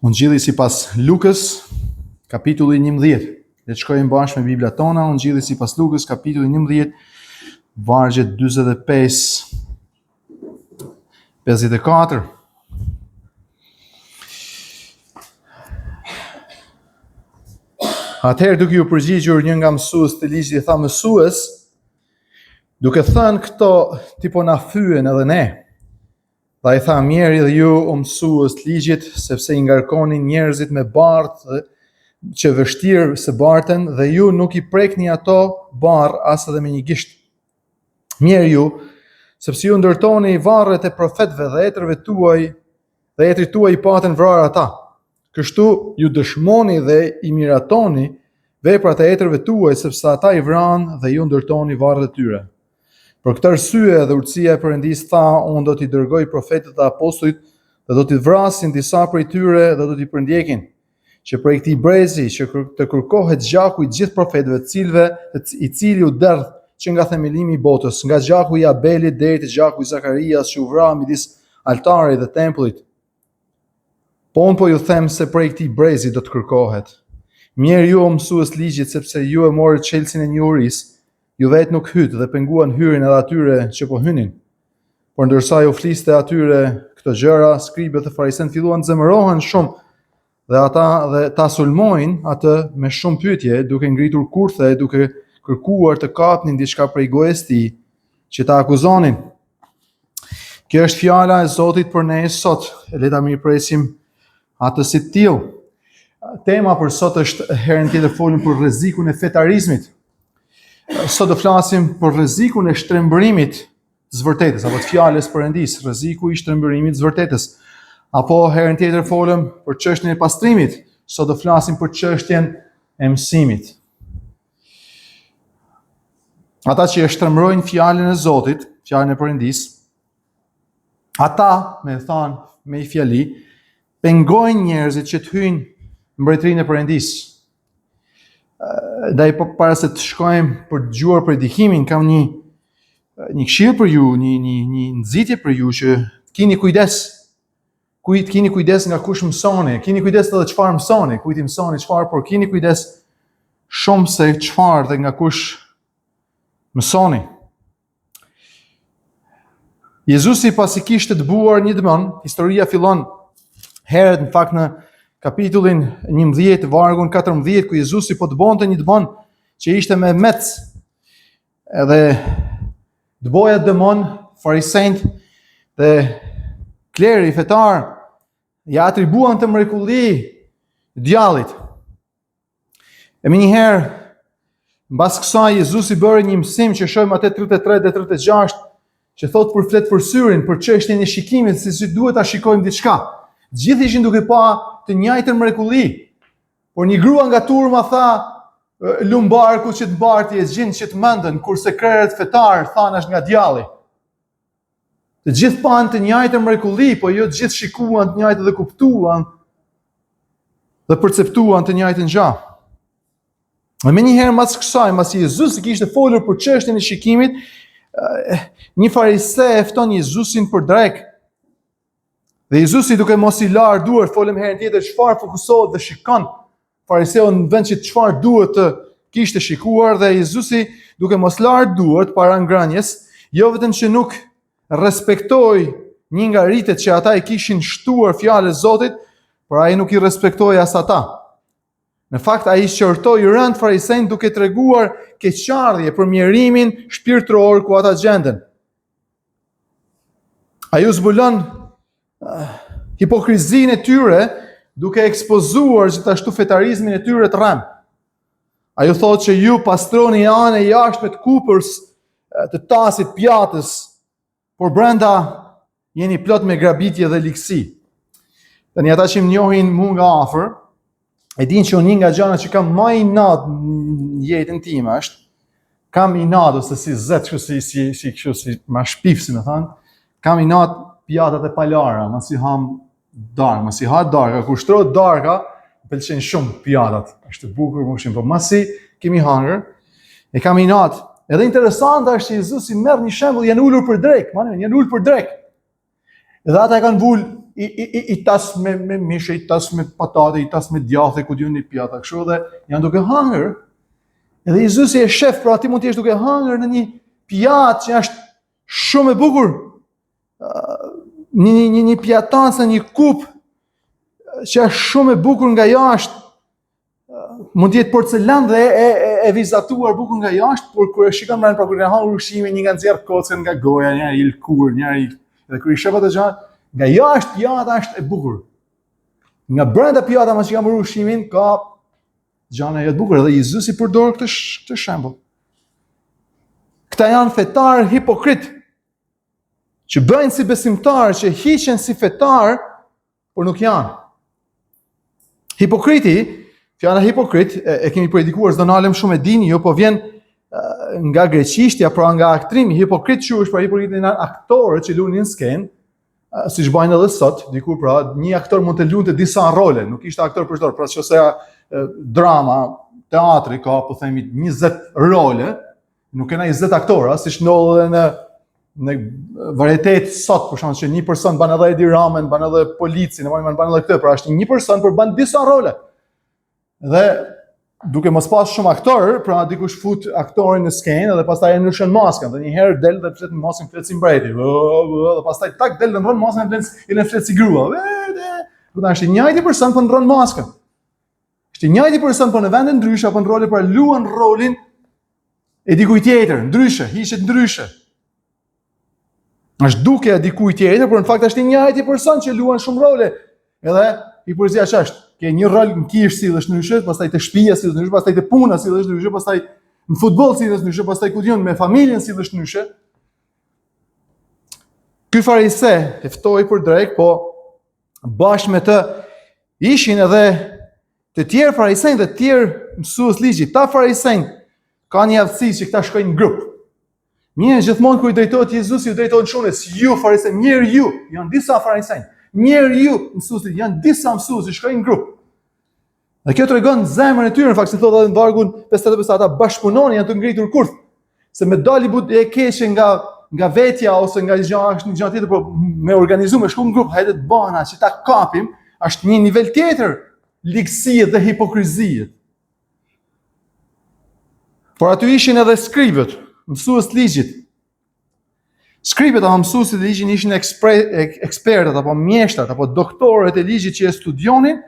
Ungjilli sipas Lukës, kapitulli 11. Le të shkojmë bashkë me Bibla tona, Ungjilli sipas Lukës, kapitulli 11, vargjet 45-54. Atëherë duke ju përgjigjur një nga mësues të ligjit, i tha mësues, duke thënë këto ti po na thyen edhe ne. Dhe i tha, mirë dhe ju o mësues të ligjit, sepse i ngarkoni njerëzit me bartë që vështirë se bartën, dhe ju nuk i prekni ato barë as edhe me një gisht. Mirë ju, sepse ju ndërtoni varret e profetëve dhe etërve tuaj, dhe etrit tuaj i patën vrarë ata. Kështu ju dëshmoni dhe i miratoni veprat e etërve tuaj, sepse ata i vranë dhe ju ndërtoni varret e tyre. Për këtë arsye dhe urtësia e Perëndisë tha, unë do t'i dërgoj profetët dhe apostujt, dhe do t'i vrasin disa prej tyre dhe do t'i përndjekin, që prej këtij brezi që të kërkohet gjaku i gjithë profetëve, i cili u derdh që nga themelimi i botës, nga gjaku i Abelit deri te gjaku i Zakarias që u vra midis altarit dhe tempullit. Po unë po ju them se prej këtij brezi do të kërkohet. Mirë ju o mësues ligjit, sepse ju e morët çelësin e njohurisë, ju vetë nuk hytë dhe penguan hyrin edhe atyre që po hynin. Por ndërsa ju fliste atyre këto gjëra, skribët e farisenë filluan të zemërohen shumë dhe ta sulmojnë atë me shumë pyetje, duke ngritur kurthe, duke kërkuar të kapnin diçka prej gojës tij që ta akuzonin. Kjo është fjala e Zotit për ne sot. Le ta mirëpresim atë si të tillë. Tema për sot është herën tjetër folëm për rrezikun e fetarizmit. Sot do flasim për rrezikun e shtrembërimit të zvërtetës, apo të fjalës Perëndisë, rreziku i shtrembërimit të zvërtetës. Apo herën tjetër folëm për çështjen e pastrimit, sot do flasim për çështjen e mësimit. Ata që e shtrembërojnë fjalën e Zotit, fjalën e Perëndisë, ata, me thënë me i fjali, pengojnë njerëzit që të hyjnë në mbretërinë e Perëndisë. Ndaj para se të shkojmë për të dëgjuar predikimin, kam një këshill për ju, një nxitje për ju që keni kujdes. Keni kujdes nga kush mësoni, keni kujdes edhe çfarë mësoni, kujt i mësoni çfarë, por keni kujdes shumë se çfarë dhe nga kush mësoni. Jezusi pasi kishte dëbuar një demon, historia fillon herët në fakt në kapitullin 11, vargun 14, ku Jezusi po dëbonte një demon që ishte me mec. Edhe dëboja demon, farisejt dhe kleri fetar ja atribuan të mrekulli djallit. E më njëherë, mbas kësaj Jezusi bëri një mësim që shohim atë 33 dhe 36, që thotë për flet për syrin, për çështjen e shikimit, se si duhet ta shikojmë diçka. Gjithë ishin duke pa të njëjtën mrekulli. Por një grua nga turma tha, lumbarku që të mbarti e gjin që të mendën, kurse krerët fetar thanë është nga djalli. Të gjithë panë të njëjtën mrekulli, po jo të gjithë shikuan të njëjtë dhe kuptuan dhe perceptuan të njëjtën gjë. Dhe më njëherë mas kësaj, mas Jezusi kishte folur për çështjen e shikimit, një farise e fton Jezusin për drek. Dhe Jezusi duke mos i larë duart, folëm herën tjetër çfarë fokusohet dhe shikon fariseu në vend që çfarë duhet të kishte shikuar, dhe Jezusi duke mos larë duart para ngrënies, jo vetëm që nuk respektoi një nga ritet që ata i kishin shtuar fjalën e Zotit, por ai nuk i respektoi as ata. Në fakt ai qortoi rënd farisejt duke treguar keqardhje për mjerimin shpirtëror ku ata gjenden. Ai u zbulon hipokrizinë e tyre duke ekspozuar gjithashtu fetarizmin e tyre të rrem. Ai u thotë që ju pastroni anën e jashtme të kupërs, të tasit pjatës, por brenda jeni plot me grabitje dhe ligësi. Tani ata që më njohin mua nga afër, e din që unë një nga gjërat që kam më inat në jetën time është, kam inat ose si zet, si ma shpif, si me thënë, kam inat pjatat e palara, mos i ham darkë, mos i ha darka, kur shtrohet darka, më pëlqejn shumë pjatat. Është e bukur, më shumë, por masi kemi hangër, e kam inat. Edhe interesante është që Jezusi merr një shembull, janë ulur për drek, janë ulur për drek. Edhe ata e kanë vull i tas me mishe, i tas me patate, i tas me djathë, ku diun një pjata, kështu dhe janë duke hangër. Edhe Jezusi e shef, pra ti mund të jesh duke hangër në një pjatë që është shumë e bukur, një pjatancë, një kup që është shumë e bukur nga jashtë, mund të jetë porcelan dhe e vizatuar bukur nga jashtë, por kur e shikon mbrapa kur e hangër ushqimin, një nga nxjerr kocën nga goja, njëri i lkur, njëri dhe kur i shef atë gjë, nga jashtë pjata është e bukur. Nga brenda pjata mas që ka marrë ushqimin, ka gjëra të bukur dhe Jezusi përdor këtë shembull. Këta janë fetarë hipokrit, që bëjnë si besimtarë, që hiqen si fetarë, por nuk janë. Hipokriti, fjala hipokrit, e kemi predikuar, s'do nalem shumë e dini, jo, po vjen nga greqishtja, pra nga aktrimi. Hipokrit që është, pra hipokrit janë aktorët që luajnë në skenë, siç bajnë edhe sot, diku pra, një aktor mund të luante disa role, nuk ishte aktor përdor, pra nëse drama, teatri ka, po themi 20 role, nuk kena 20 aktorë, siç ndodh edhe në varietet sot, për shkak që një person bën edhe Edi Ramën, bën edhe policin, bën edhe këtë, pra është një person por bën disa role. Dhe duke mos pas shumë aktor, pra dikush fut aktorin në skenë dhe pastaj e ndryshon maskën, dhe një herë del dhe flet me maskën, flet si mbreti, dhe pastaj tak del dhe ndron maskën e flet si grua. Do të është njëjti person po ndron maskën. Është njëjti person po në vende ndryshe apo në role, pra luan rolin e dikujt tjetër, ndryshe, hiqet ndryshe. Është duke e dikujt tjetër, por në fakt është njëjti person që luan shumë role. Edhe hipokrizia ç'është? Ke një rol në kish sillesh ndryshe, pastaj te shtëpia sillesh ndryshe, pastaj te puna sillesh ndryshe, pastaj në futboll sillesh ndryshe, pastaj ku diun me familjen sillesh ndryshe. Ky farise e ftoi për drejt, po bashkë me të ishin edhe të tjerë farisejnë dhe të tjerë mësues ligjit. Ta farisejnë ka një aftësi që këta shkojnë në grup. Mirë, gjithmonë kur i drejtohet Jezusi, ju drejtohen shunës, ju farisejnë, mirë ju, janë disa farisejnë. Mirë ju, mësuesit, janë disa mësues që shkojnë në grup. Dhe kjo tregon zemrën e tyre, në fakt si thotë edhe në vargun 58, ata bashkëpunonin, janë të ngritur kurth. Se me dali e keqe nga vetja ose nga një gjë tjetër, por me organizu, me shku në grup, hajde të bëna që ta kapim, është një nivel tjetër ligësie dhe hipokrizie. Por aty ishin edhe skribët, mësues ligjit. Skribët apo mësuesit e ligjit ishin ekspertët apo mjeshtrat apo doktorët e ligjit që e studionin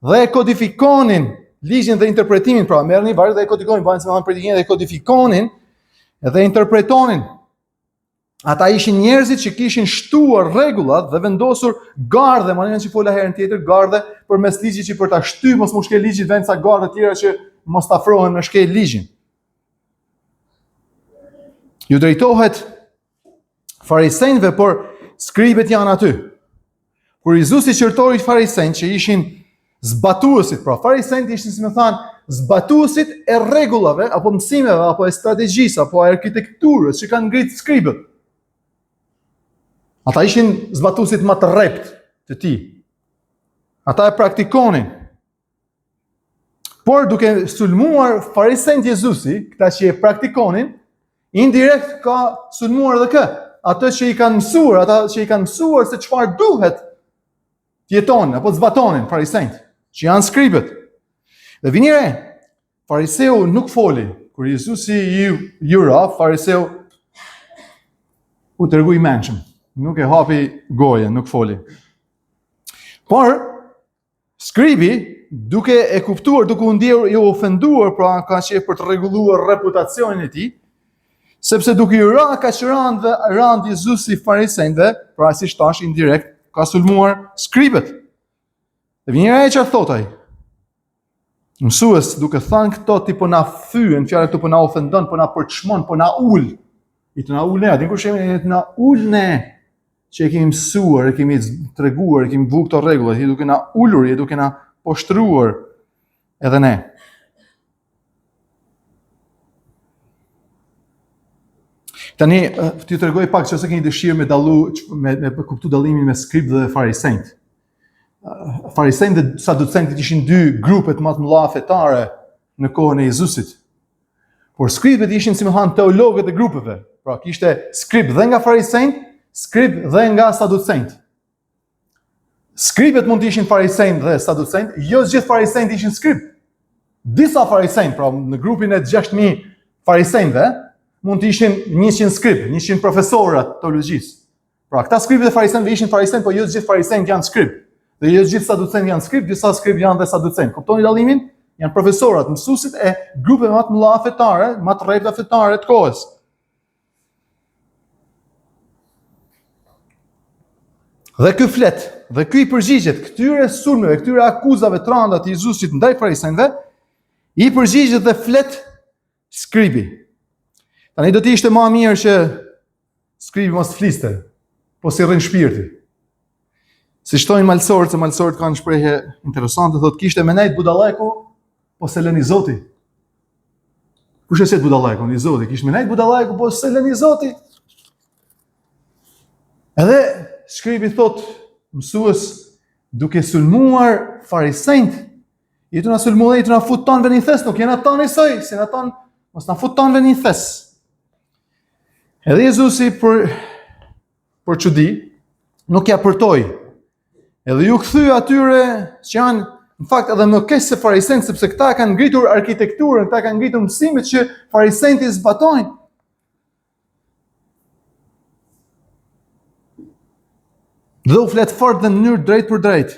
dhe e kodifikonin ligjin dhe interpretimin, pra merrnin varg dhe e kodifikonin, bënin se kanë predikimin dhe e kodifikonin dhe interpretonin. Ata ishin njerëzit që kishin shtuar rregullat dhe vendosur gardhe, mënyrën që fola herën tjetër, gardhe përmes ligjit që për ta shtyr mos mu shkel ligjit vend sa gardhe të tjera që mos ta afrohen në shkel ligjin. Ju drejtohet farisejnëve, por skribet janë aty. Kur Jezusi qortoi farisejnë që ishin zbatuesit, pra farisejnët ishin, si më thanë, zbatuesit e rregullave apo mësimeve apo e strategjisë apo e arkitekturës që kanë ngritë skribët. Ata ishin zbatuesit më të rrept të tij. Ata e praktikonin. Por duke sulmuar farisejnët Jezusi, këta që e praktikonin, indirekt ka sulmuar edhe kë. Ato që i kanë mësuar, ata që i kanë mësuar se çfarë duhet të jetonin apo të zbatonin farisejt, që janë skribët. Dhe vini re, fariseu nuk foli. Kur Jezusi ju ra, fariseu u tregu i mençëm. Nuk e hapi gojen, nuk foli. Por skribi, duke e kuptuar, duke u ndjerë i ofenduar, pra ka qenë për të rregulluar reputacionin e tij, sepse duke i ra ka rand Jezusi farisejve, pra si thash indirekt ka sulmuar skribët. Dhe vjen ai çfarë thot ai? Mësues duke thënë këto ti po na thyen, fjalët këtu po na ofendon, po na përçmon, po na ul. I të na ul ne, atë kur shemi të na ul ne, që e kemi mësuar, e kemi treguar, e kemi vu këto rregulla, i duke na ulur, i duke na poshtruar edhe ne. Tani, ti tregoj pak që ose keni dëshirë me kuptu dallimin me skribët dhe farisejt. Farisejt dhe saducejt ishin dy grupet më të mëdha fetare në kohën e Jezusit. Por skribët ishin, si më thanë, teologët e grupeve. Pra, kishte skrib dhe nga farisejt, skrib dhe nga saducejt. Skribet mund të ishin farisejt dhe saducejt, jo gjithë farisejt ishin skrib. Disa farisejt, pra në grupin e 6.000 farisejtve, mund të ishin 100 skrib, 100 profesorat teologjisë. Pra këta skribet e farisejtve ishin farisejt, po jo gjithë farisejt janë skrib. Dhe jo gjithë saducejt janë skrib, disa skrib janë dhe saducejt. Kuptoni dallimin? Janë profesorat, mësuesit e grupeve më të mëdha fetare, më të rrejta fetare të kohës. Dhe ky flet, dhe ky i përgjigjet këtyre sulmeve, këtyre akuzave të rënda të Jezusit ndaj farisejve, i përgjigjet dhe flet skribi. Tani do të ishte më mirë që skribi mos fliste, po si rrin shpirti. Si shtojnë malsorët, se malsorët kanë shprehje interesante, thotë kishte me nejt budallajku, po se lëni Zoti. Kush e set budallajku? Ni Zoti. Kishte me nejt budallajku, po se lëni Zoti. Edhe shkribi thot, mësues duke sulmuar farisejt, i të na sulmuar, i të na fut tanëve një thes, nuk jena tanë i soj, si na tanë, mos na fut tanëve një thes. Edhe Jezusi për çudi, nuk ja përtoi. Edhe ju kthy atyre që janë në fakt edhe më keq se farisejt, sepse këta kanë ngritur arkitekturën, këta kanë ngritur mësimet që farisejt i zbatojnë. Dhe u flet fort dhe në mënyrë drejt për drejt.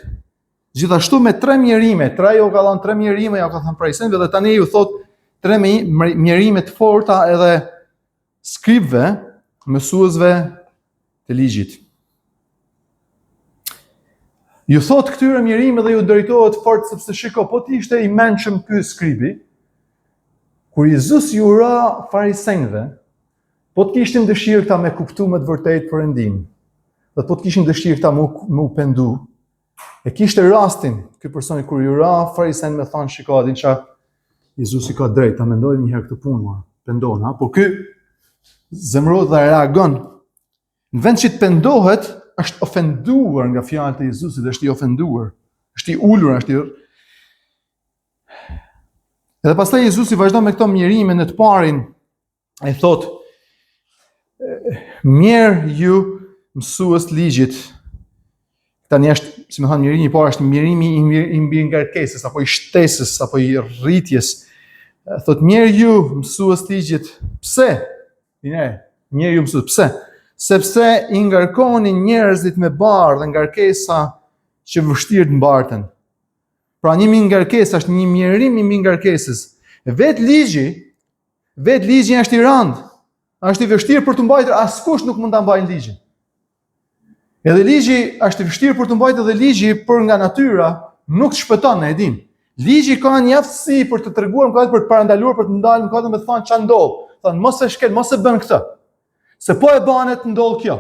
Gjithashtu me 3 mjerime, jo ka dhënë 3 mjerime, ja ka thënë farisejve, dhe tani ju thot 3 mjerime të forta edhe skribëve, mësuesve të ligjit. Ju thot këtyre mjerime dhe ju drejtohet fort sepse shiko, po të ishte i mençëm ky skribi, kur Jezus ju ra farisejve, po të kishin dëshirë këta me kuptu me të vërtetë perëndim, dhe po të kishin dëshirë këta me u pendu, e kishte rastin ky personi kur ju ra farisejt me thonë shiko, din çfarë Jezusi ka drejt, ta mendojmë një herë këtë punë, pendon, ha, por ky zemrohet dhe reagon. Në vend që të pendohet, është ofenduar nga fjalët e Jezusit, është i ofenduar, është i ulur, është i... Edhe pastaj Jezusi vazhdon me këto mjerime në të parin, ai thot, mirë ju mësues ligjit. Tani është, si më thënë, mjerimi i parë është mjerimi i mbi ngarkesës, apo i shtesës, apo i rritjes. Thot, mirë ju mësues ligjit. Pse? Mirë ju mësues, pse? Sepse i ngarkoni njerëzit me barë dhe ngarkesa që vështirë të mbarten. Pra një ngarkesë është një mjerim i ngarkesës. Vetë ligji është i rëndë, është i vështirë për të mbajtur, askush nuk mund ta mbajë ligjin. Edhe ligji është i vështirë për të mbajtur dhe ligji për nga natyra nuk të shpëton, e din. Ligji ka një aftësi për të treguar mëkatet, për të parandaluar, për të ndalë mëkatet, me të thënë ç'a ndodh. Thonë mos e shkel, mos e bën këtë. Se po e bane të ndodh kjo.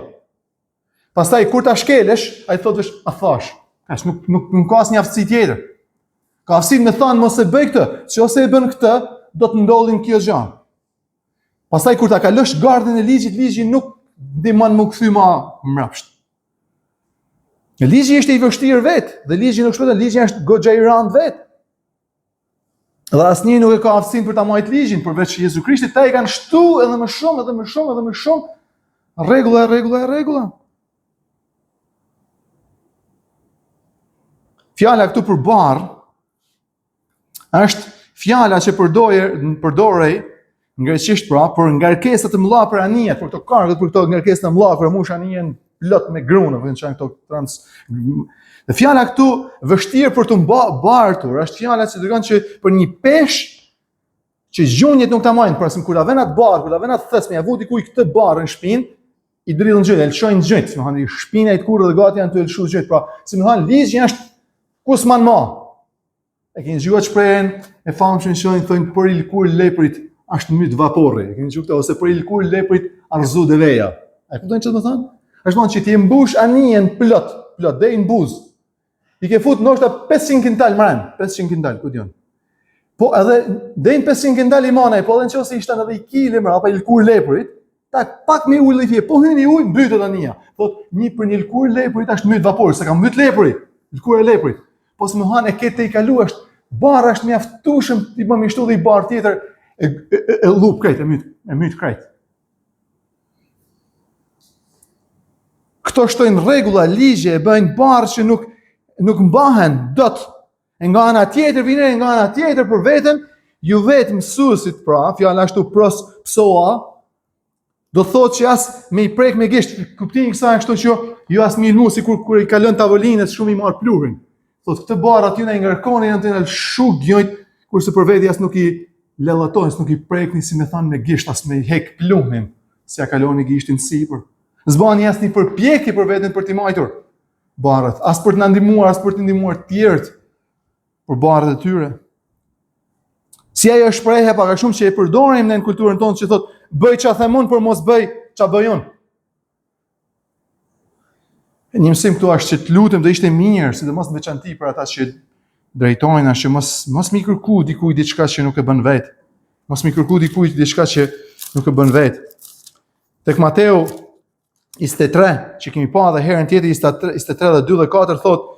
Pastaj kur ta shkelesh, ai thotë a thash. Tash nuk ka asnjë aftësi tjetër. Ka aftësi me thënë mos e bëj këtë, nëse e bën këtë, do të ndodhin kjo gjë. Pastaj kur ta kalosh gardhin e ligjit, ligji nuk ndihmon më kthy më mbrapsht. Ligji është i vështirë vetë, dhe ligji nuk shpëton, ligji është goxha i rëndë vetë. Dhe asnjë nuk e ka aftësinë për ta marrë ligjin, përveç Jezu Krishtit, ta i kanë shtu edhe më shumë, rregulla. Fjala këtu për barr është fjala që përdorej në greqisht pra për ngarkesa të mëdha për anijet, për këto kargët, për këto ngarkesa të mëdha për mush anijen plot me gruna, vjen çan këto trans. Dhe fjala këtu vështirë për të bartur, është fjala që tregon që për një peshë që gjunjët nuk ta marrin, por kur ta vënë atë barr, kur ta vënë atë thes me avuti ku i këtë barr në shpinë, i drillën gjë, e lëshojnë gjë, si më thonë, shpina i të kurrë dhe gati janë të lëshuar gjë, pra, si më thonë, ligji është kusman ma. E keni dëgjuar shprehjen e famshme që thonë për i lëkur leprit është myt vaporri. E keni dëgjuar këtë ose për i lëkur leprit arzu deveja. A e kuptoni çfarë do të thonë? Është thonë që ti e mbush anijen plot deri në buzë. I ke fut ndoshta 500 kintal mran, 500 kintal, ku diun. Po edhe deri në 500 kintal i manaj, po edhe nëse ishte edhe i kile mra apo i lëkur leprit, tak pak me ujë fije, po hyni ujë mbytet anija. Thot një për një lëkur leprit është myt vapor, se ka myt leprit, lëkur e leprit. Po s'më hanë ke te i kalu është barr është mjaftueshëm ti më mishtu dhe i barr tjetër e lup krejt, e myt krejt. Këto shtojnë rregulla, ligje, e bëjnë barë që nuk mbahen dot. E nga ana tjetër vjen nga ana tjetër për veten, ju vetë mësuesit pra, fjala ashtu psoa, do thotë që as me i prek me gisht, kuptimi i kësaj ashtu që ju as me ilmu kur i kalon tavolinës shumë i marr pluhurin. Thotë këtë barë aty na i ngarkonin aty në shuk gjojt, kurse për veti as nuk i lëllatojnë, nuk i prekni si me thënë me gisht, as me i hek pluhnin, si ja kaloni gishtin sipër. Zbani as një përpjekje për veten për t'i majtur barët, as për të na ndihmuar, as për të ndihmuar tjerët për barët e tyre. Si ajo shprehje pak a shumë që e përdorim në kulturën tonë që thotë bëj ç'a them unë, por mos bëj ç'a bëj unë. Një mësim këtu është që të lutem do ishte mirë, sidomos në veçanti për ata që drejtojnë, që mos mi kërku dikujt diçka që nuk e bën vet. Mos mi kërku dikujt diçka që nuk e bën vet. Tek Mateu 23, që kemi pa edhe herën tjetër 23 dhe 2 dhe 4 thotë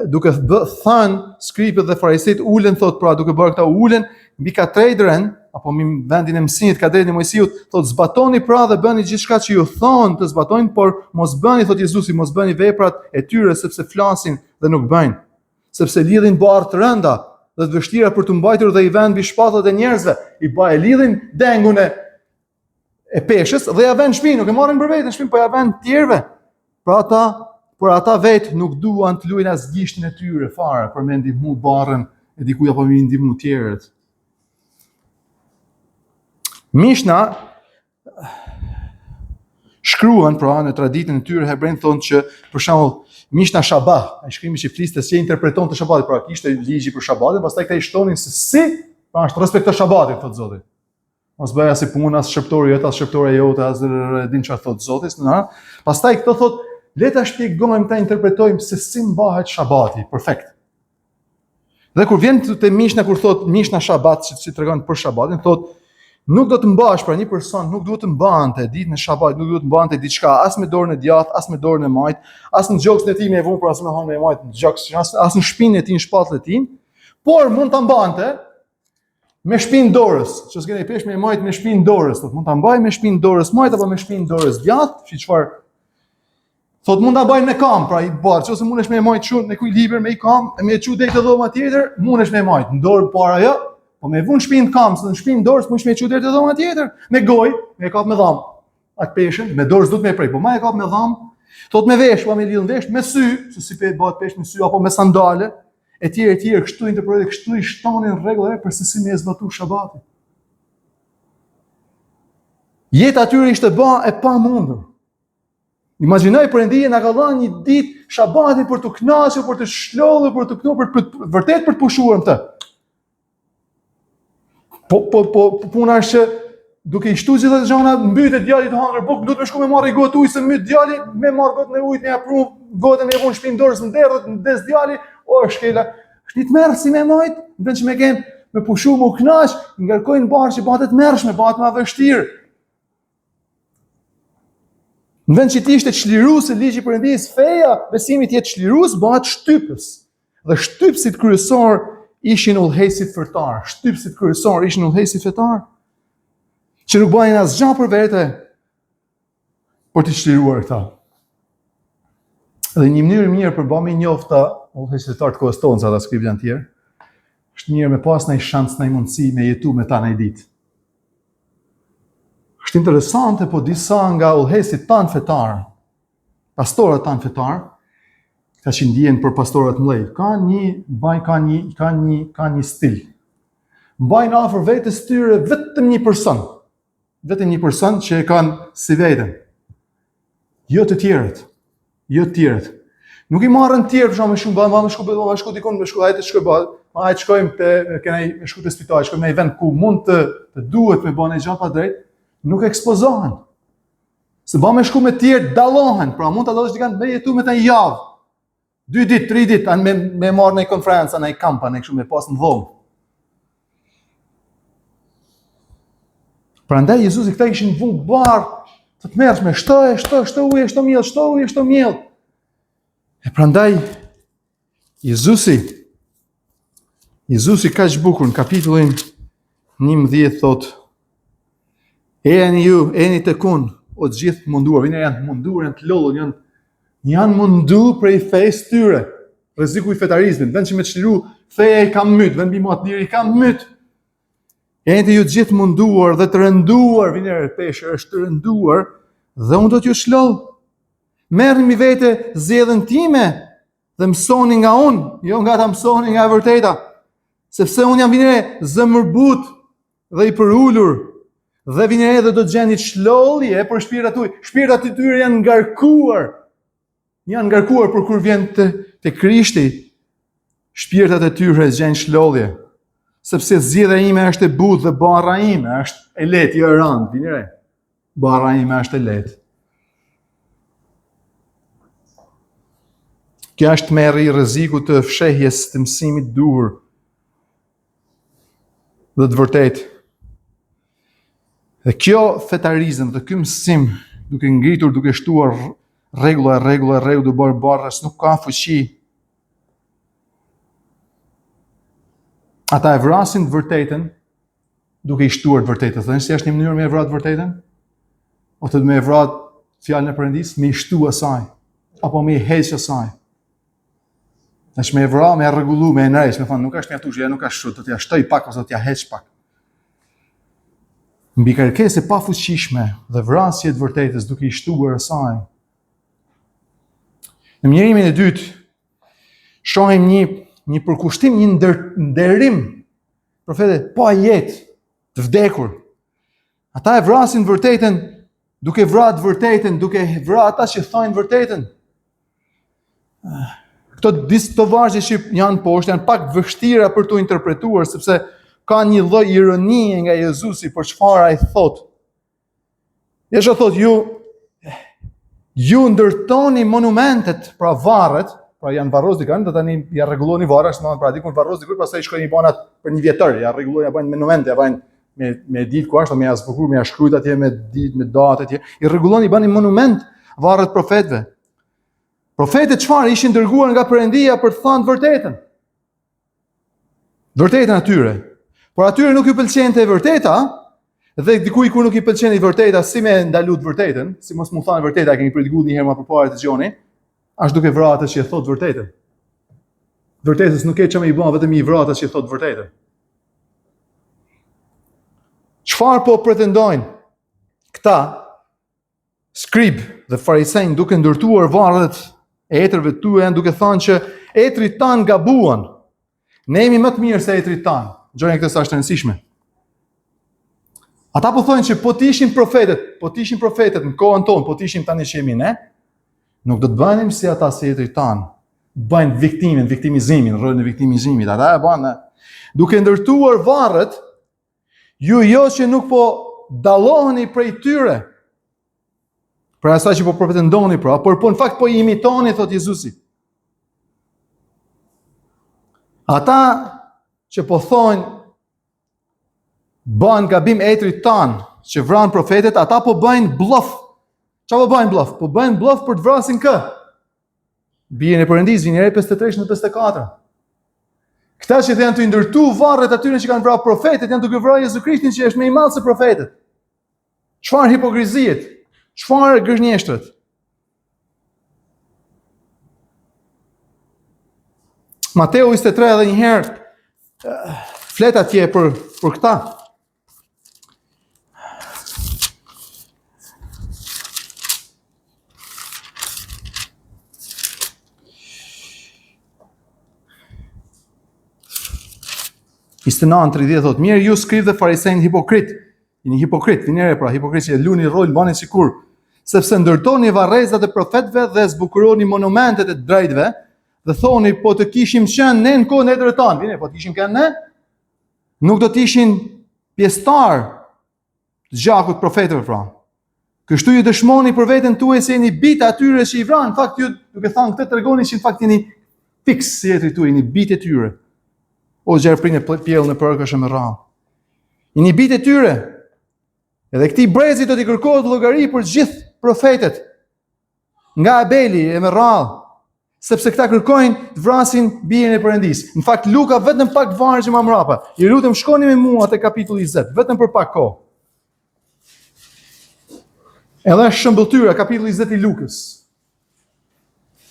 duke thënë skripët dhe farisit ulen, thot pra duke bërë këta ulen mbi katedrën apo mbi vendin e mësimit katedrën e Mojsiut, thot zbatoni pra dhe bëni gjithçka që ju thonë të zbatojnë, por mos bëni, thot Jezusi, mos bëni veprat e tyre sepse flasin dhe nuk bëjnë, sepse lidhin barë të rënda dhe të vështira për të mbajtur dhe i vënë mbi shpatët e njerëzve, i lidhin dengun e peshës dhe ja vënë shtëpinë, nuk e marrin për veten shtëpinë, po ja vënë tjerëve. Por ata vetë nuk duan të luajnë as gishtin e tyre fare për me ndihmu barrën e dikujt apo me ndihmu tjerët. Mishna shkruan pra në traditën e tyre hebrejnë thonë që për shembull Mishna Shabah, ai shkrimi që fliste si e interpreton të Shabatit, pra kishte ligji për Shabatin, pastaj këta i shtonin se si pra është respekto Shabatin, thotë Zoti. Mos bëja si puna as shërptori jot, as shërptora jote, as din çfarë thotë Zoti, pastaj këto thotë le ta shpjegojmë, ta interpretojmë se si mbahet Shabati, perfekt. Dhe kur vjen te Mishna, kur thot Mishna Shabat, si tregon për Shabatin, thot nuk do të mbash, pra një person nuk duhet të mbante ditën e Shabatit, nuk duhet të mbante diçka as me dorën e djathtë, as me dorën e majt, as në gjoksin e tij me vënë, as me hanë e majt në gjoks, as në shpinën e tij, në shpatën e tij, por mund ta mbante me shpinë dorës, që s'keni pesh me majt me shpinë dorës, thot mund ta mbaj me shpinë dorës majt apo me shpinë dorës djathtë, si çfarë thot mund ta bajnë me kam, pra i barë, nëse mundesh me majt shumë në ekuilibër me i kam, e me e çu deri te dhoma tjetër, mundesh me majt në dorë para jo, po me vun shpinë kam, se në shpinë dorës mundesh me e çu deri te dhoma tjetër, me gojë, me kap me dham. Atë peshën, me dorës duhet me prej, po më e kap me dham, thot me vesh, pa me lidhën vesh, me sy, se si bëhet peshë me sy apo me sandale, etj, kështu interpretojnë, kështu i shtonin rregulla për se si me zbatu Shabatin. Jeta atyre ishte e pamundur. Imagjinoj Perëndia na ka dhënë një ditë Shabatit për të kënaqur, për të shlodhur, për të kënuar, vërtet për të pushuar këtë. Po puna është që duke i shtuar gjithë ato gjëra, mbytet djali të hangër buk, duhet të shkojmë marrë gotë ujë se myt djali, me marr gotën e ujit, me apru gotën e vun shpinë dorës në derë, në des djali, o shkela. Është të merr si me majt, ndonjë që me kem me pushu më kënaq, ngarkojnë barë që bëhet të mërshme, bëhet më vështirë. Në vend që ti ishte çlirues e ligjit Perëndis, feja, besimi të jetë çlirues, bëhet shtypës. Dhe shtypësit kryesor ishin udhëheqësit fetar. Shtypësit kryesor ishin udhëheqësit fetar, që nuk bënin asgjë për vete, por të çliruar këta. Dhe një mënyrë mirë për bëmi njofta udhëheqësit fetar të kohës tonë, sa ata skribën janë tjerë, është mirë me pas ndaj shans, ndaj mundësi me jetu me ta ndaj ditë. Është interesante, po disa nga udhëheqësit tanë fetar, pastorët tanë fetar, ka që ndihen për pastorët mëdhenj, ka një stil. Mbajnë afër vetes tyre vetëm një person që e kanë si veten. Jo të tjerët. Nuk i marrën tjerë për shkak me shku dikon, me shkojmë me shku te spitali, shkojmë në një vend ku mund të duhet me bënë gjë pa drejt, nuk ekspozohen. Se me shku me tjerë dallohen, pra mund të dallosh dikant me jetu me ta një javë. 2 ditë, 3 ditë, anë me marrë në konferencë, në kampa, në kështu me pas në dhomë. Prandaj Jezusi këta ishin vënë barë të tmerrshme, shto ujë, shto miell. E prandaj Jezusi kaq bukur në kapitullin 11 thot: Eni ju, eni tek unë, o të gjithë munduar, janë të munduar, janë të lodhur, janë janë mundu prej fejës tyre. Rreziku i fetarizmit, vend që me çliru feja i kam myt, vend bimo atë i kam myt. Jeni ju gjithë munduar dhe të rënduar, vinere peshë është të rënduar, dhe unë do t'ju shloll. Merrni mi vete zgjedhjen time dhe mësoni nga unë, jo nga ta mësoni nga e vërteta. Sepse unë jam vinere zëmërbut dhe i përulur, dhe vinere dhe do të gjeni shlollje për shpirtat tuaj. Shpirtat e tyre janë ngarkuar. Janë ngarkuar për kur vjen te Krishti. Shpirtat e tyre gjejnë shlollje. Sepse zgjedhja ime është e butë dhe barra ime është e lehtë, jo e rëndë, vini re. Barra ime është e lehtë. Kjo është merri i rreziku të fshehjes të mësimit duhur dhe të vërtetë. Dhe kjo fetarizëm dhe ky mësim, duke ngritur, duke shtuar rregulla, du bërë barras, nuk ka fuqi. Ata e vrasin të vërtetën, duke i shtuar të vërtetën. Dhe nëse është një mënyrë me e vrat të vërtetën, ose me e vrat fjalën e Perëndisë, me i shtu asaj, apo me i heq asaj. Është me e vra, me e rregullu, me e ndrejsh, me thonë, nuk është mjaftueshë, ja nuk është kështu, do t'ja shtoj pak ose do t'ja heq pak. Mbi kërkesë e pafuqishme dhe vrasje të vërtetës duke i shtuar asaj. Në mënyrimin e dytë, shohim një përkushtim, një nderim, profete, pa jetë, të vdekur. Ata e vrasin vërtetën, duke vrarë vërtetën, duke vrarë ata që thojnë vërtetën. Këto vargje që janë poshtë, janë pak vështira për të interpretuar, sepse ka një lloj ironie nga Jezusi për çfarë ai thot. Jesha thot, ju ndërtoni monumentet, pra varret, pra janë varros dikën, do tani ja rregulloni varrat, pra dikun varros dikur, pastaj shkojnë i bën atë për një vjetër, ja rregullojnë, ja bëjnë monumente, ja bëjnë me ditë ku ashtu, me azbukur, me shkruajt atje me ditë, me datë atje. I rregulloni, i bënin monument varret profetëve. Profetët çfarë ishin dërguar nga Perëndia për të thënë vërtetën. Vërtetën atyre. Por atyre nuk ju pëlqente e vërteta, dhe dikujt kur nuk i pëlqen e vërteta, si me ndalu të vërtetën, si mos mu thanë vërteta, keni predikuar një herë më përpara të dëgjoni, është duke vrarë atë që e thot vërtetën. Vërtetës nuk e çmë i bën vetëm i vrarë atë që e thot vërtetën. Çfarë po pretendojnë këta skrib dhe farisejnë duke ndërtuar varret e etërve të tuaj, duke thënë që etrit tan gabuan. Ne jemi më të mirë se etrit tan. Gjojnë këtë sa është e rëndësishme. Ata po thonë që po të ishin profetet në kohën tonë, po të ishin tani që jemi ne, nuk do të bënim si ata se etrit tan. Bëjnë viktimizimin, rrojnë në viktimizimit. Ata e banë duke ndërtuar varret, ju jo që nuk po dalloheni prej tyre, për asaj që po pretendoni pra, por po në fakt po i imitoni, thot Jezusi. Ata që po thonë bën gabim etrit tan, që vran profetet, ata po bëjnë bluff. Çfarë po bëjnë bluff? Po bëjnë bluff për të vrasin kë? Bien e Perëndisë, vini 53 në 54. Këta që janë të ndërtu varret atyre që kanë vrarë profetet, janë duke vrarë Jezu Krishtin që është më i madh se profetet. Çfarë hipokrizie? Çfarë gënjeshtret? Mateu 23 edhe një herë flet atje për këta. Istenan 30 thot, mirë ju skribë dhe farisejnë hipokrit. Jeni hipokrit, vinere pra, hipokrit që e luni rol, bani sikur, sepse ndërtoni varrezat e profetëve dhe zbukuroni monumentet e drejtëve, dhe thoni, po të kishim qenë ne në kohën e etërve tanë, vinere, po të kishim qenë ne, nuk do të ishin pjesëtar të gjakut profetëve pra. Kështu ju dëshmoni për veten tuaj se jeni bitë atyre që i vranë, në fakt ju duke thënë këtë tregoni që në fakt jeni fiks si etrit tuaj, jeni bitë e tyre. O gjerprinë e pjellën e përkëshë me radhë. Jeni bitë e tyre. Edhe këtij brezi do t'i kërkohet llogari për gjithë profetet. Nga Abeli e me radhë, sepse këta kërkojnë të vrasin bijen e Perëndisë. Në fakt Luka vetëm pak vargje më mbrapa. Ju lutem shkoni me mua te kapitulli 20, vetëm për pak kohë. Edhe është shëmbëltyra kapitulli 20 i Lukës.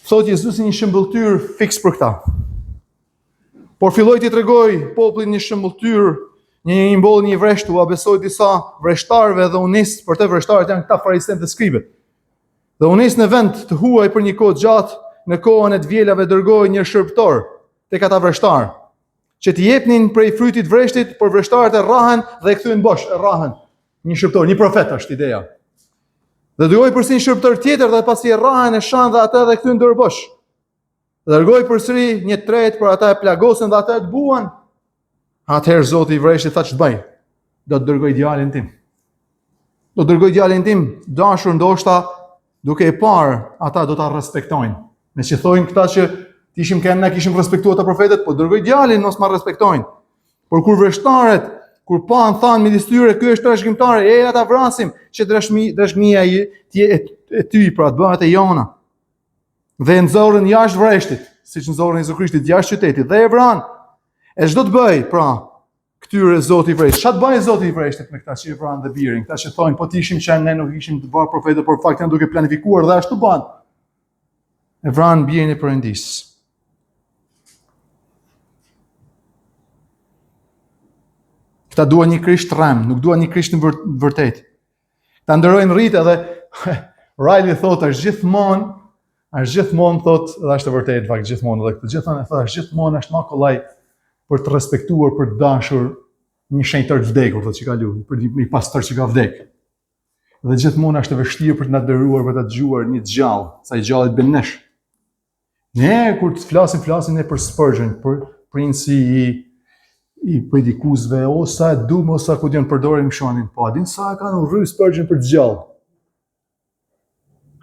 Thot Jezusi një shëmbëlltyr fiks për këta. Por filloi t'i tregoj popullin një shëmbëlltyr, një mboll një vreshtu, a besoi disa vreshtarëve dhe u nis, për të vreshtarët janë këta farisenë dhe skribët. Dhe u nis në vend të huaj për një kohë gjatë, në kohën e të vjelave dërgoi një shërbëtor tek ata vreshtarë, që t'i jepnin prej frytit vreshtit, por vreshtarët e rrahen dhe e kthyen bosh, e rrahen. Një shërbëtor, një profet është ideja. Dhe dërgoi përsëri një shërbëtor tjetër dhe pasi e rrahen e shan dhe ata edhe kthyen dorë bosh. Dërgoi përsëri një tretë, por ata e plagosën dhe ata e të buan. Atëherë Zoti i vreshtit tha ç'të bëj? Do të dërgoj djalin tim. Do të dërgoj djalin tim, dashur ndoshta duke e parë ata do ta respektojnë. Me që thojnë këta që tishim ne kishim respektuar të profetet, po dërgoj djalin mos ma respektojnë. Por kur vreshtarët, kur panë thanë midis tyre, ky është trashëgimtari, ata vrasim, që dashmia e ty pra të bëhet e jona. Dhe nxorën jashtë vreshtit, siç nxorën Jezusi Krishti jashtë qytetit, dhe e vranë. E ç'do të bëj, pra, këtyre Zoti i vreshtit? Ç'a të bëj Zoti i vreshtit me këta që e vranë dhe birin? Këta që thonë, po tishim që ne nuk ishim të bërë profetë, por fakt janë duke planifikuar dhe ashtu bën. E vranë birin e Perëndisë. Këta duan një Krisht rrem, nuk duan një Krisht në vërtet. Ta ndërojnë rritë edhe Riley thotë, është gjithmonë thotë, dhe është e vërtet, fakt gjithmonë, edhe këtë gjithmonë e thotë, gjithmonë është më kollaj për të respektuar, për të dashur një shenjtar të vdekur, thotë që ka luajtur, për një pastor që ka vdekur. Dhe gjithmonë është e vështirë për të na dëruar, për ta dëgjuar një gjallë, sa i gjallit bën nesh. Ne kur të flasim ne për Spurgeon, për princi i predikuzve, ose e dumë, ose ku dion përdorim shonin, po a din sa e kanë urryer Spurgeon për të gjallë.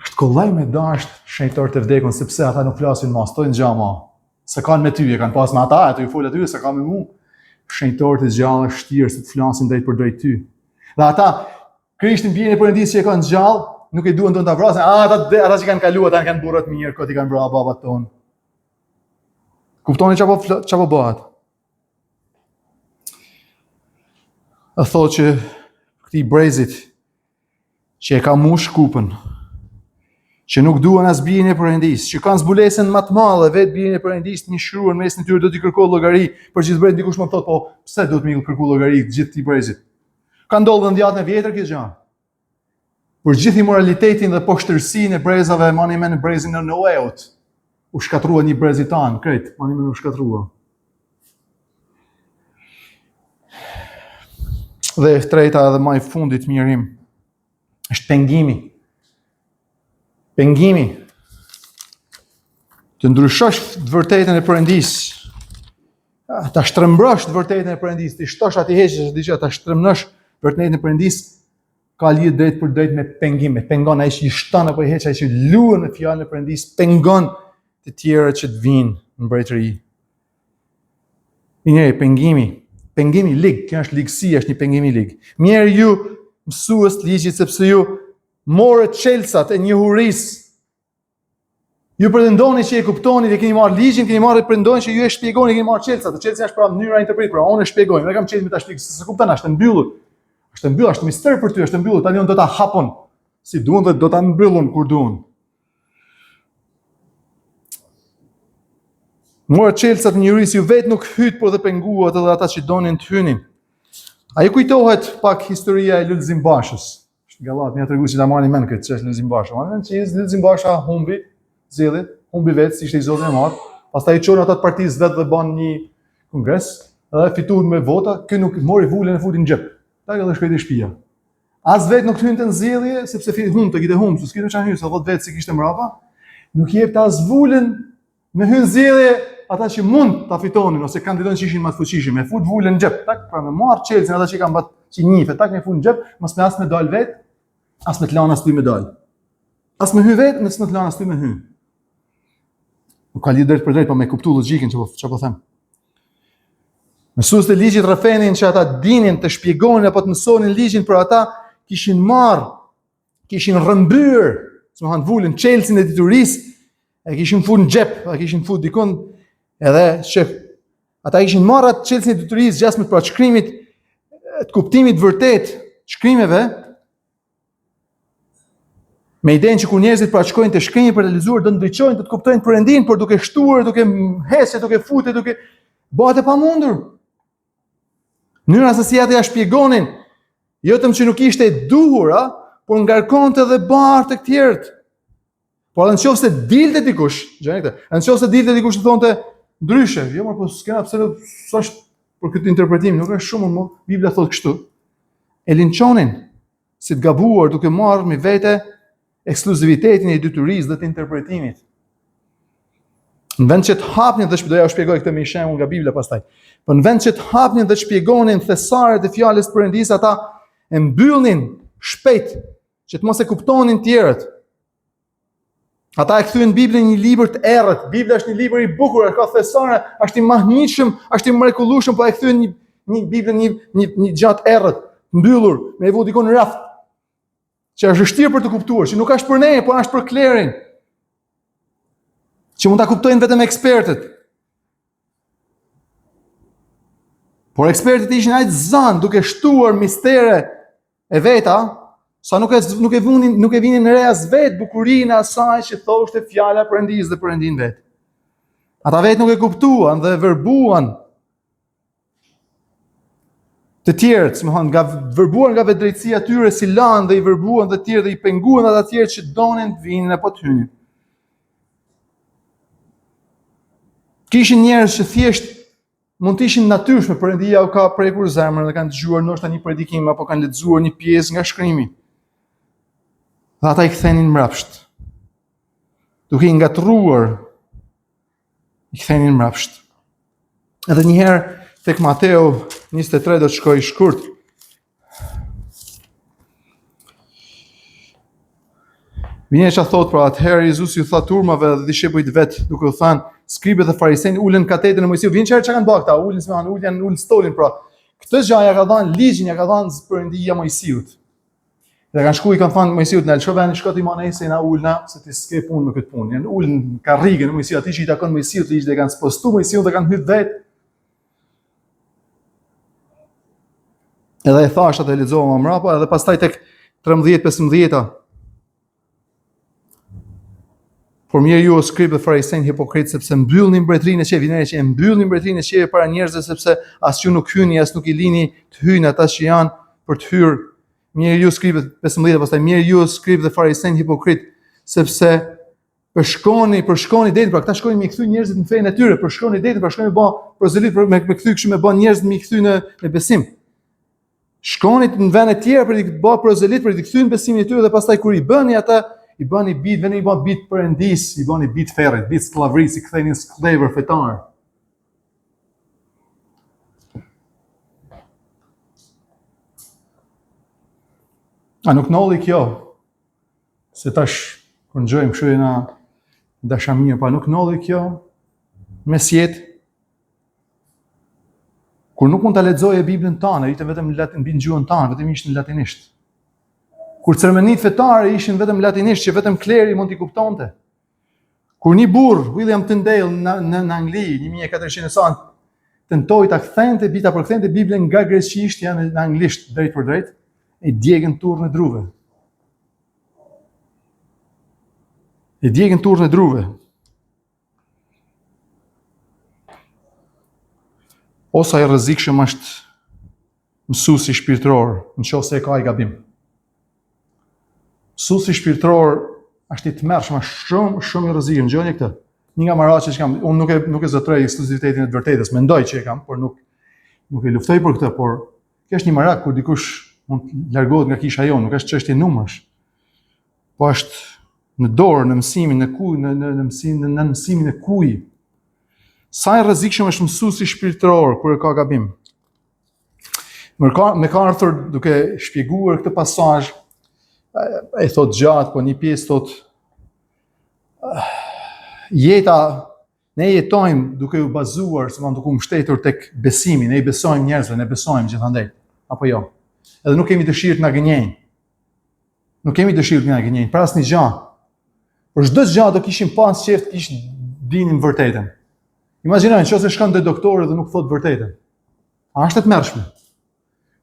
Është kollaj me dasht shenjtar të vdekur, sepse ata nuk flasin më, stojnë gjama. Se kanë me ty, e kanë pas me ata, ato i folë aty, se kanë me mu. Shenjtarët e gjallë është vështirë se të flasin drejt për drejt ty. Dhe ata, Krishtin birin e Perëndisë që e kanë gjallë, nuk e duan ta vrasin. Ata që kanë kaluar, ata kanë burrat mirë, kot i kanë bërë babat tonë. Kuptoni çfarë bëhet? A thotë që këtij brezit që e ka mush kupën, që nuk duan as birin e Perëndisë, që kanë zbulesën më të madhe vetë birin e Perëndisë një shruar mes në tyre do t'i kërkoj llogari për gjithë brezit. Dikush më thotë, po pse do të më kërkoj llogari gjithë këtij brezit? Ka ndodhur në dhjetën e vjetër kjo gjë. Për gjithë imoralitetin dhe poshtërsinë e brezave, mani me në brezin e Noeut, u shkatrua një brez i tan, krejt, mani me u shkatrua. Dhe e treta edhe më e fundit mirim është pengimi. Pengimi. Të ndryshosh të vërtetën e Perëndisë. Ta shtrembrosh të vërtetën e Perëndisë, ti shtosh aty heqësh diçka, ta shtrembrosh vërtetën e Perëndisë, ka lidhje drejt për drejt me pengime. Pengon ai që i shton apo i heq ai që luan me fjalën e Perëndisë, pengon të tjerët që të vinë në mbretëri. Njëri pengimi. Pengimi lig, kjo është ligësi, është një pengimi lig. Mirë ju mësues të ligjit, sepse ju morët çelësat e njohurisë. Ju pretendoni që e kuptoni, dhe keni marrë ligjin, keni marrë pretendoni që ju e shpjegoni, keni marrë çelësat. Çelësia është pra mënyra interpret, pra unë e shpjegoj, ne kam çelë me ta shpjegoj, se kupton, është e mbyllur. Është mister për ty, është e mbyllur, tani unë do ta hapun si duan dhe do ta mbyllun kur duan. Morët çelësat e njohurisë, ju vetë nuk hyt, por dhe penguat edhe ata që donin të hynin. A ju kujtohet pak historia e Lulzim Bashës? Gallat, më tregu si ta marrni mend këtë çështje Lulzim Basha. Marrni që Lulzim Basha humbi vetë si ishte i zotit e madh. Pastaj i çon ata të partisë vet dhe bën një kongres, edhe fituan me vota, ky nuk mori vulën e futi në xhep. Ta që shkoi te shtëpia. As vetë nuk hynte në zgjedhje sepse humte, kishte humbur, s'kishte çfarë hyrë, se vot vetë si kishte mbrapa. Nuk i jepte as vulën me hyn zgjedhje ata që mund ta fitonin ose kandidatë që ishin më të fuqishëm, me fut vulën në xhep, tak, pra me marr çelësin ata që kanë bat që njife, tak me fut në xhep, mos me as me dal vet, as me të lanë as ty me dal. As me hy vet, nëse me të lanë as ty me hy. Nuk ka lidhje drejt për drejt, po me kuptu logjikën çfarë po them. Mësuesit e ligjit rrëfenin që ata dinin të shpjegonin apo të mësonin ligjin, për ata kishin rrëmbyer, domethënë vulën çelësin e diturisë, e kishin fut në xhep, e kishin fut dikon. Edhe që ata kishin marrë atë çelësin e diturisë gjasmë për shkrimit të kuptimit vërtet shkrimeve, Me idenë që kur njerëzit shkojnë të shkrenjë për të lexuar, do të ndriçojnë, do të kuptojnë perëndin, por duke shtuar, duke hesë, duke futur, duke bëhet e pamundur. Mënyra se si ata ja shpjegonin, jo vetëm që nuk ishte e duhur, por ngarkonte edhe barë të tjerët. Por nëse dilte dikush, gjeni këtë. Nëse dilte dikush të thonte ndryshe, jo më po s'kena pse s'është për këtë interpretim, nuk është shumë më. Bibla thotë kështu. E linçonin si të gabuar duke marrë me vete ekskluzivitetin e detyrisë dhe të interpretimit. Në vend që të hapnin dhe doja u shpjegoj këtë me shembull nga Bibla pastaj. Po në vend që të hapnin dhe shpjegonin thesaret e fjalës së Perëndisë, ata e mbyllnin shpejt që të mos e kuptonin tjerët. Ata e kthyen Biblën një libër të errët. Bibla është një libër i bukur, ka thesare, është i mahnitshëm, është i mrekullueshëm, po e kthyen një Biblën një gjatë errët, mbyllur, me e vu dikon në raft. Që është vështirë për të kuptuar, që nuk është për ne, por është për klerin. Që mund ta kuptojnë vetëm ekspertët. Por ekspertët ishin aq zan duke shtuar mistere e veta, sa nuk e vinin në re as vet bukurinë e asaj që thoshte fjala e Perëndisë dhe Perëndin vet. Ata vetë nuk e kuptuan dhe verbuan të tjerët, verbuar nga vetëdrejtësia e tyre si lanë dhe i verbuan të tjerë dhe i penguan ata të tjerë që donin të vinin apo të hynin. Kishin njerëz që thjesht mund të ishin natyrshme, Perëndia u ka prekur zemrën dhe kanë dëgjuar ndoshta një predikim apo kanë lexuar një pjesë nga shkrimi. Dhe ata i kthenin mbrapsht. Duke i ngatruar, i kthenin mbrapsht. Edhe një herë tek Mateu 23 do të shkoj shkurt. Vjen çka thot pra atëherë Jezusi u tha turmave dhe dishepujt vet, duke u thënë, skribët dhe farisenë ulën katedran e Mojsiut. Vjen çka kanë bërë këta, ulën stolin pra. Këtë gjë ja ka dhënë ligjin, ja ka dhënë Perëndia Mojsiut. Dhe kanë shkuar i kanë thënë Mojsiut, "Na lësho vani shkoti monese na ulna, se ti s'ke punë me këtë punë." Janë ulën karrigën e Mojsiut, aty që i takon Mojsiut, ligjit e kanë spostuar Mojsiut dhe kanë hyrë vet. Edhe e thash atë lexova më mbrapa, edhe pastaj tek 13-15. Por mirë ju o skribë dhe farisenë hipokritë, sepse mbyllni mbretërinë e qeve, që e mbyllni mbretërinë e qeve para njerëzve, sepse as ju nuk hyni, as nuk i lini të hyjnë ata që janë për të hyrë. Mirë ju skribë 15, pastaj mirë ju skribë dhe farisenë hipokritë, sepse përshkoni detin, pra këta shkojnë mi kthy njerëzit në fenë e tyre, përshkoni detin, pra shkojnë me bë prozelit me kthy kështu me bën njerëz mi kthy në besim. Shkoni në vende të tjera për të bërë prozelit, për të kthyer besimin e tyre dhe pastaj kur i bëni ata, i bëni bit, vjen i bën bit Perëndis, i bëni bit ferrit, bit skllavërisë, i ktheni sklavër fetar. A nuk nolli kjo? Se tash kur ngjojmë kështu na dashamirë, pa nuk nolli kjo mes jetë? Kur nuk mund ta lexoje Biblën tonë, ishte vetëm latin mbi gjuhën tonë, vetëm ishte në latinisht. Kur ceremonitë fetare ishin vetëm latinisht, që vetëm kleri mund t'i kuptonte. Kur një burr, William Tyndale në Angli, 1400 sa, tentoi ta kthente, përkthente Biblën nga greqisht në anglisht drejt për drejt, e djegën turrën e druve. E djegën turrën e druve. Osa i rrezikshëm është mësuesi shpirtëror, nëse e ka i gabim. Mësuesi shpirtëror është i tmerrshëm, shumë i rrezikshëm. Gjoni këtë. Një nga marrëqet që kam, unë nuk e zotroj ekskluzivitetin e të vërtetës, mendoj që e kam, por nuk e luftoj për këtë, por kjo është një marak kur dikush mund të largohet nga kisha jonë, nuk është çështje numësh. Po është në dorë, në mësimin në mësimin e kuj. Sa i rrezikshëm është mësuesi shpirtëror kur e ka gabim. Me ka ardhur duke shpjeguar këtë pasazh, e thot gjatë, po një pjesë thot jeta, ne jetojmë duke u bazuar, duke u mbështetur tek besimi, ne i besojmë njerëzve, ne besojmë gjithandej, apo jo. Edhe nuk kemi dëshirë të na gënjejnë. Nuk kemi dëshirë të na gënjejnë, për asnjë gjë. Por çdo gjë do kishim pas qejf të kishim dinim vërtetën. Imagjinojnë, nëse shkon te doktori dhe nuk thot vërtetën. A është e tmerrshme?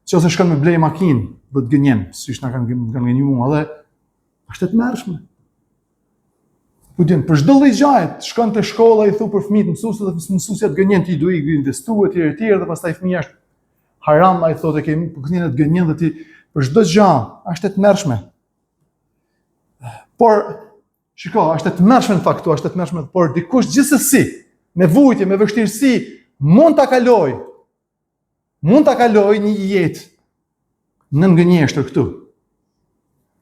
Nëse shkon me blej makinë, do të gënjen, siç na kanë gënjur mua edhe Është e tmerrshme. Po din, për çdo lloj gjaje, shkon te shkolla i thu për fëmijët mësuesët dhe mësuesja të gënjen ti duhet të investuohet etj dhe pastaj fëmia është haram ai thotë kemi kujtinë të gënjen dhe ti për çdo gjë është e tmerrshme. Por shiko, është e tmerrshme në fakt, është e tmerrshme, por dikush gjithsesi me vujtje, me vështirësi mund ta kaloj një jetë në gënjeshtër këtu.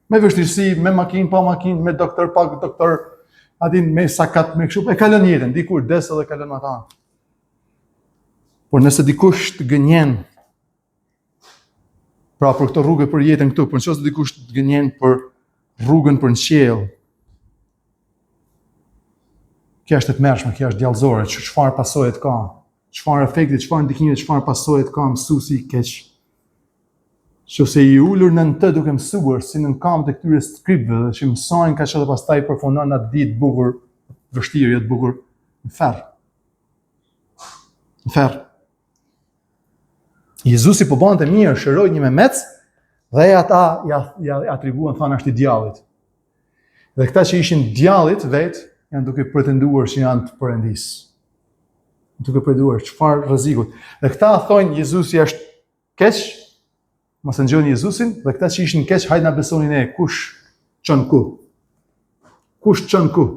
Me vështirësi, me makinë, pa makinë, me doktor, pa doktor, adin me sakat, me kështu, e kalon jetën, dikur desë dhe kalon ata. Por nëse dikush të gënjen, pra për këto rrugë për jetën këtu, por nëse dikush të gënjen për rrugën për në qiell, kjo është e tmerrshme, kjo është djallëzore, çfarë pasojë ka, çfarë efekti, çfarë ndikimi, çfarë pasojë ka mësuesi i keq. Qëse i ulur në të duke mësuar, si në kam të këtyre skriptëve dhe që mësojnë ka që dhe pastaj përfundon atë ditë bukur, vështirë, jetë bukur, në ferë. Në ferë. Jezusi po bante mirë, shëroj një me mec, dhe ata ja atribuan, thanë është i djallit. Dhe këta që ishin djallit vetë, janë duke pretenduar që janë të Perëndis. Duke pretenduar, çfarë rrezikut. Dhe këta thonë Jezusi është keq, mos e ngjoni Jezusin, dhe këta që ishin keq, hajde na besoni ne, kush çon ku? Kush çon ku?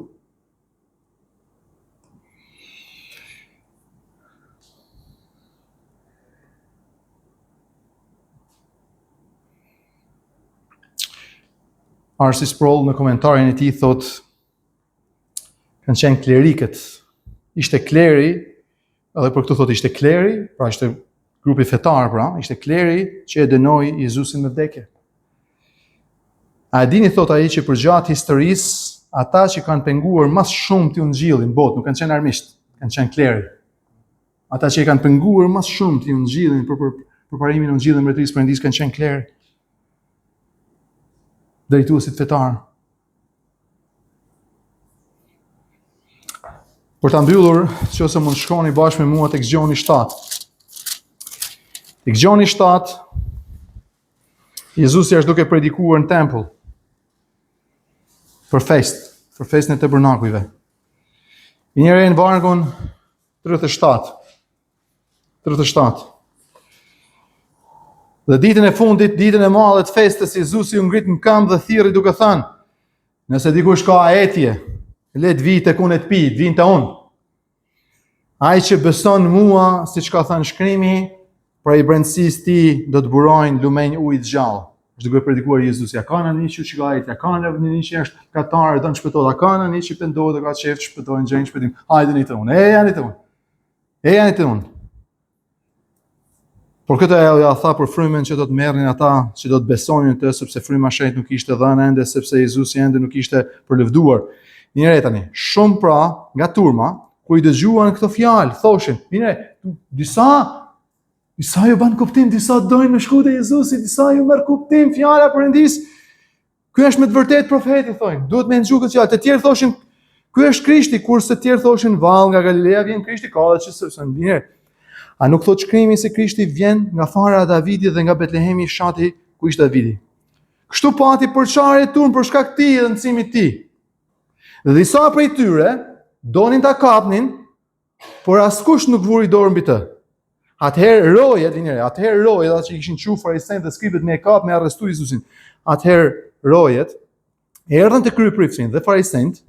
R.C. Sproul në komentarin e tij thot, kanë qenë klerikët. Ishte kleri, edhe për këtu thot ishte kleri, pra ishte grupi fetar, pra, ishte kleri që e dënoi Jezusin në vdekje. A e dini thot ai që përgjatë historisë, ata që kanë penguar mas shumë të ungjillin në botë, nuk kanë qenë armisht, kanë qenë kleri. Ata që kanë penguar mas shumë të ungjillin për përparimin e ungjillit të mbretërisë Perëndis kanë qenë kleri. Drejtuesit fetar. Për ta mbyllur, nëse mund shkoni bashkë me mua tek Gjoni 7. Tek Gjoni 7, Jezusi është duke predikuar në tempull për festën e tabernakujve. I njëre në vargun 37. Dhe ditën e fundit, ditën e madhe të festës, Jezusi u ngrit në këmbë dhe thirrri duke thënë: nëse dikush ka etje, le të vijë tek unë të pi, vijnë te unë. Ai që beson mua, siç ka thënë shkrimi, pra i brendësisë ti do të burojnë lumenj ujë të gjallë. Është duke predikuar Jezusi. Ja kanë një që ka etje, ja kanë një që është katar, don shpëtohet, ja kanë një që pendohet, ka çeft shpëtojnë, gjejnë shpëtim. Hajdeni te unë. Ejani te unë. Por këtë ja tha për frymën që do të merrnin ata që do të besonin të, sepse fryma e shenjtë nuk ishte dhënë ende, sepse Jezusi ende nuk ishte përlëvduar. Mirë tani, shumë pra nga turma kur i dëgjuan këto fjalë, thoshin: "Mirë, disa ju bën kuptim, disa dojnë me shku te Jezusi, disa ju merr kuptim fjala e Perëndis. Ky është me të vërtetë profeti, thonë. Duhet me nxjuar këtë fjalë." Të tjerë thoshin: "Ky është Krishti", kurse të tjerë thoshin: "Vallë nga Galilea vjen Krishti, ka që sepse mirë. A nuk thot shkrimi se Krishti vjen nga fara e Davidit dhe nga Betlehemi, fshati ku ishte Davidi? Kështu pati përçarje turn për shkak të tij dhe mësimit të tij. Dhe disa prej tyre donin ta kapnin, por askush nuk vuri dorë mbi të. Atëherë rojet, ata që kishin qenë farisejt dhe skribët me kap me arrestu Jezusin. Atëherë rojet erdhën te kryeprifësin dhe farisejt,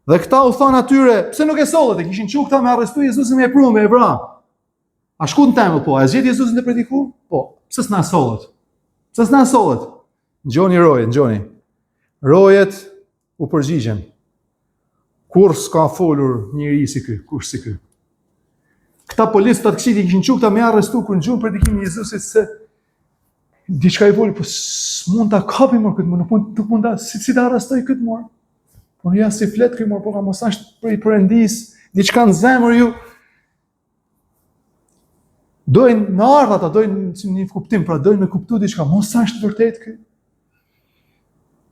dhe këta u thanë atyre: "Pse nuk e sollët? Kishin qenë këta me arrestu Jezusin me prunë, me vrar. A shku në tempull, po, a zgjet Jezusin të prediku? Po, pse s'na sollët? Ngjoni rojet, ngjoni. Rojet u përgjigjen. Kur s'ka folur njëri si ky, kush si ky? Këta policët të këqij kishin qenë këta me arrestu kur ngjuan predikimin e Jezusit se diçka i voli, po s'mund ta kapim më këtë, nuk mund ta si ta arrestoj këtë më. Po ja si flet ky më, po ka mos është për Perëndis, diçka në zemër ju. Dojnë në ardh ata, dojnë një kuptim, pra dojnë me kuptu diçka, mos është vërtet ky.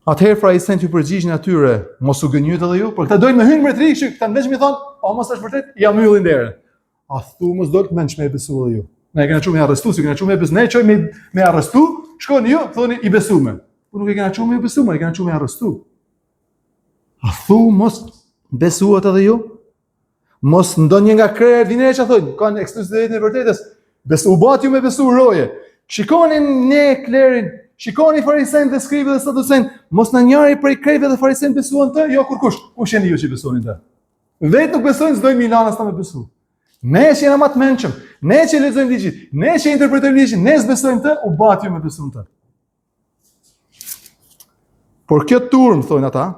Atëherë farisejt ju përgjigjen atyre: "Mos u gënjyet edhe ju?" Por këta dojnë me hyrë mbretëri, që këta veç mi thonë: "Po mos është vërtet, ja mbyllin derën." A thu mos do të mendsh me besu edhe ju. Ne kena çu me arrestu, si kena çu me besu, ne çoj me arrestu, shkoni ju, thoni i besuam. ku nuk e kena çuar me besu, më e kena çuar me arrestu. A thu mos besuat edhe ju? Mos ndonjë nga krerët vini që thonë, kanë ekskluzivitet e vërtetës. Besu bat ju me besu roje. Shikoni ne klerin, shikoni farisejnë dhe skribët dhe saducejnë, mos në njëri prej krejve dhe farisejnë besuan të, jo kur kush. Kush jeni ju që besonin të? Vetë nuk besojnë, s'dojnë Milanas ta me besu. Ne që jena ma të menqëm, ne që lexojmë ligjit, ne që interpretojmë ligjit, ne s'besojmë të, u bat ju me besuan të. Por kjo turm, thonë ata,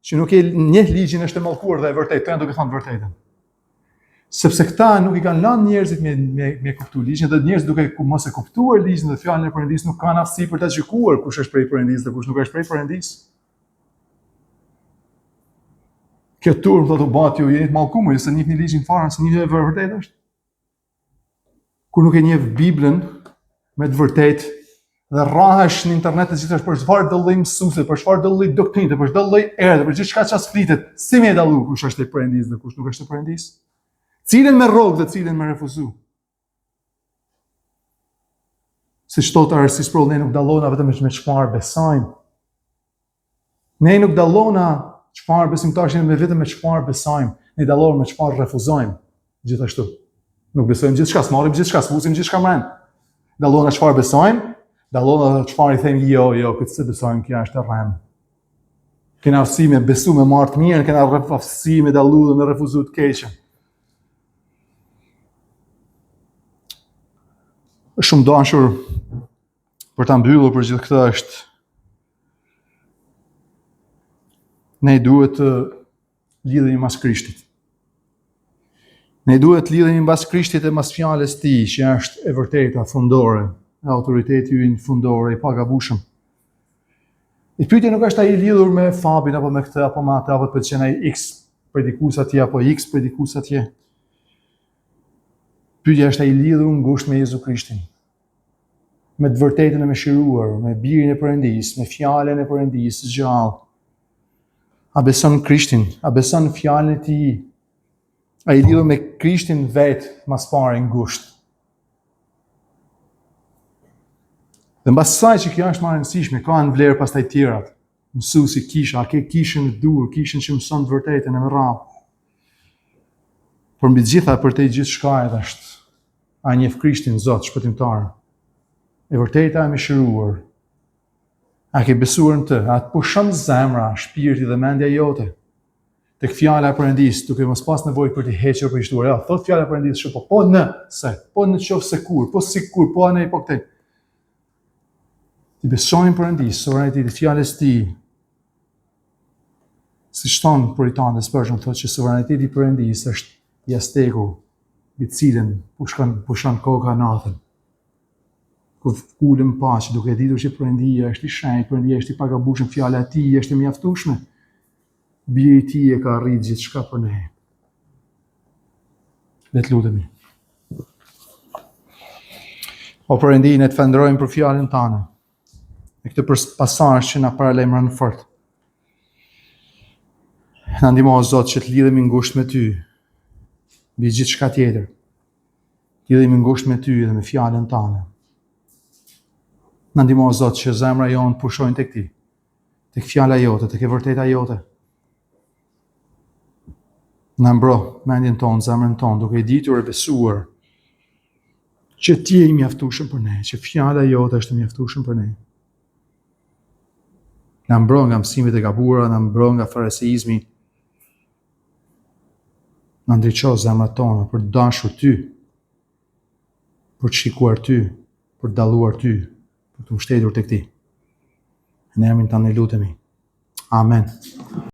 që nuk e njeh ligjin është e mallkuar dhe e vërtetë, të janë duke thënë vërtetën. Sepse këta nuk i kanë lënë njerëzit me kuptu ligjin, dhe njerëzit duke mos e kuptuar ligjin dhe fjalën e Perëndisë nuk kanë aftësi për ta gjykuar kush është prej Perëndisë dhe kush nuk është prej Perëndisë. Kjo turm thotë u bat ju jeni të mallkuar, se njihni ligjin fare, se njihni vërtetë është. Kur nuk e njeh Biblën me të vërtetë dhe rrahesh në internet të gjithash për çfarë do lloj mësuese, për çfarë do lloj doktrine, për çdo lloj erdhë, për gjithçka çfarë flitet, si më e dallu kush është i Perëndisë dhe kush nuk është i Perëndisë? Cilën me rrogë dhe cilën me refuzu. Si shtot Arsis Prol, ne nuk dallona vetëm me çfarë besojmë. Ne nuk dallona çfarë besimtarësh me vetëm me çfarë besojmë. Ne dallojmë me çfarë refuzojmë. Gjithashtu. Nuk besojmë gjithçka, s'marrim gjithçka, s'fusim gjithçka mend. Dallona çfarë besojmë, dallona çfarë i themi jo, këtë se besojmë, kjo është e rrem. Kena aftësi me besu me marrë të mirën, kena aftësi me dallu dhe me refuzu të keqen. Shumë dashur për ta mbyllur për gjithë këtë është ne duhet të lidhemi mas Krishtit. Ne duhet të lidhemi mas Krishtit e mas fjalës të tij, që është e vërteta fundore, autoriteti ynë fundor, i pagabueshëm. I pyetja nuk është ai i lidhur me Fabin apo me këtë apo me atë, apo të pëlqen ai X predikus atje apo X predikus atje. Pyetja është ai i lidhur ngushtë me Jezu Krishtin. Me të vërtetën e mëshiruar, me birin e Perëndisë, me fjalën e Perëndisë gjallë. A beson Krishtin, a beson fjalën e tij? A i lidhur me Krishtin vetë mas pare ngushtë. Dhe mbas saj që kjo është më e rëndësishme, ka në vlerë pastaj tjerat. Mësuesi kisha, a ke kishën e dur, kishën që mëson të vërtetën e me radhë. Por mbi të gjitha për te gjithë shka edhe është, a njeh Krishtin Zot shpëtimtar. E vërteta e mëshiruar. A ke besuar në të, a të pushon zemra, shpirti dhe mendja jote. Tek fjala e Perëndisë, duke mos pas nevojë për të hequr për shtuar. Ja, thot fjala e Perëndisë shumë, po në se, po në qoftë se kur, po sikur, po anë po këtë. Ti besojmë Perëndisë, suverenitetin e fjalës së tij. Si thon Puritanët Spurgeon thotë që suvereniteti i Perëndisë është jasteku mbi cilën pushon koka natën. Kur ulëm paqë, duke ditur që Perëndia është i shenjtë, Perëndia është i pagabueshëm, fjala e tij është e mjaftueshme. Biri i tij e ka arritur gjithçka për ne. Le të lutemi. O Perëndi, ne të falenderojmë për fjalën tënde. Me këtë pasazh që na paralajmëron fort. Na ndihmo o Zot që të lidhemi ngushtë me ty, mbi gjithçka tjetër. Të lidhemi ngushtë me ty dhe me fjalën tënde. Na ndihmo o Zot që zemra jonë pushojnë tek ti, tek fjala jote, tek e vërteta jote. Na mbro mendjen tonë, zemrën tonë, duke i ditur e besuar që ti je i mjaftueshëm për ne, që fjala jote është e mjaftueshëm për ne. Na mbro nga mësimet e gabuara, na mbro nga fariseizmi. Na ndriço zemrat tona për të dashur ty, për të shikuar ty, për të dalluar ty, për të mbështetur tek ti. Në emrin tënd ne lutemi. Amen.